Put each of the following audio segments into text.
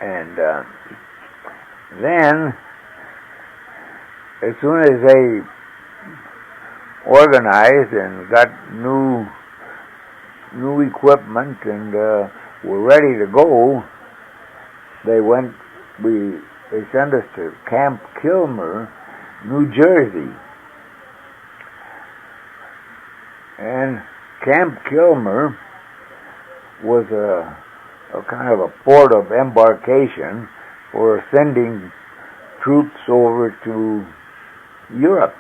And then, as soon as they organized and got new equipment and were ready to go, they sent us to Camp Kilmer, New Jersey. And Camp Kilmer was a kind of a port of embarkation for sending troops over to Europe.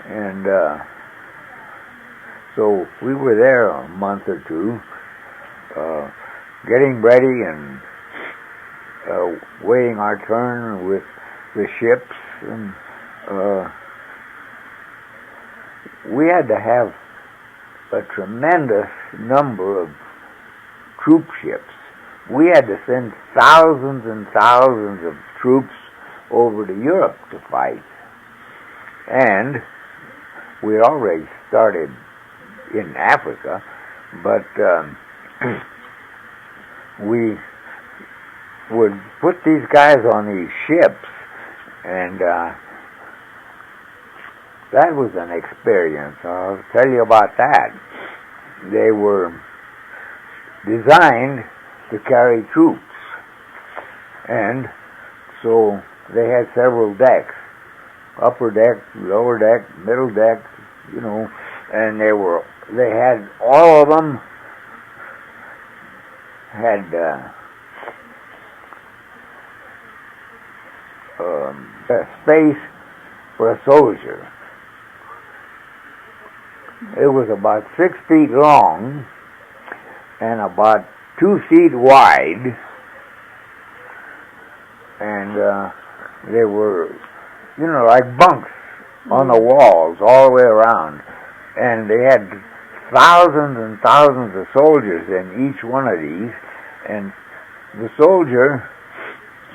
And so we were there a month or two, getting ready and waiting our turn with the ships. And we had to have a tremendous number of troop ships. We had to send thousands and thousands of troops over to Europe to fight. And we had already started in Africa, but we would put these guys on these ships, and that was an experience. I'll tell you about that. They were designed to carry troops, and so they had several decks: upper deck, lower deck, middle deck, and they had all of them had a space for a soldier. It was about 6 feet long and about 2 feet wide, and they were, like bunks on the walls all the way around, and they had thousands and thousands of soldiers in each one of these, and the soldier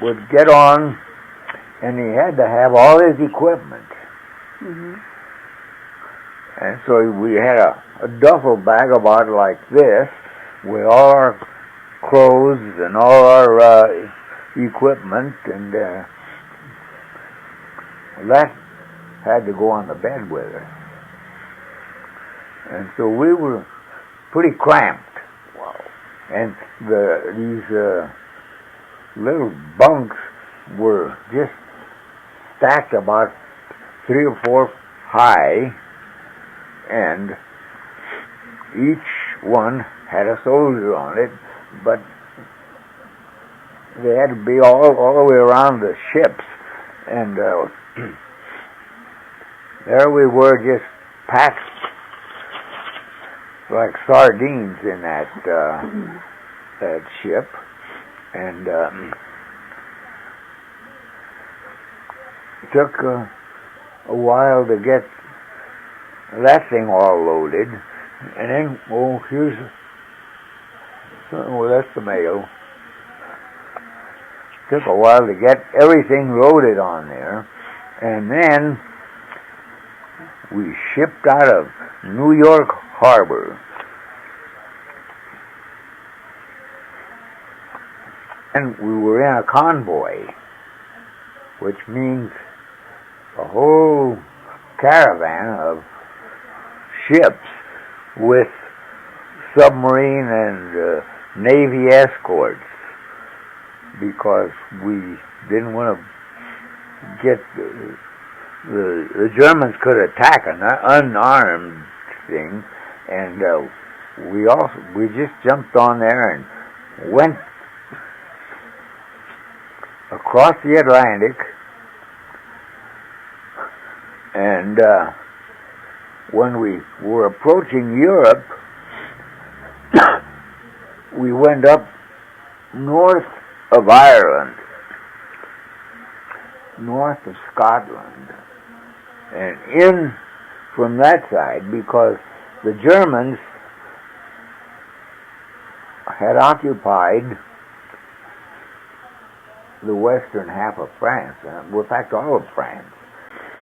would get on, and he had to have all his equipment. Mm-hmm. And so we had a duffel bag about like this with all our clothes and all our equipment, and that had to go on the bed with us. And so we were pretty cramped. Wow. And these little bunks were just stacked about 3 or 4 high, and each one had a soldier on it, but they had to be all the way around the ships, and there we were, just packed like sardines in that ship, and it took a while to get that thing all loaded, and then, that's the mail. Took a while to get everything loaded on there, and then we shipped out of New York Harbor. And we were in a convoy, which means a whole caravan of ships with submarine and Navy escorts, because we didn't want to get the Germans could attack an unarmed thing, and we just jumped on there and went across the Atlantic, and when we were approaching Europe, we went up north of Ireland, north of Scotland, and in from that side, because the Germans had occupied the western half of France, in fact all of France,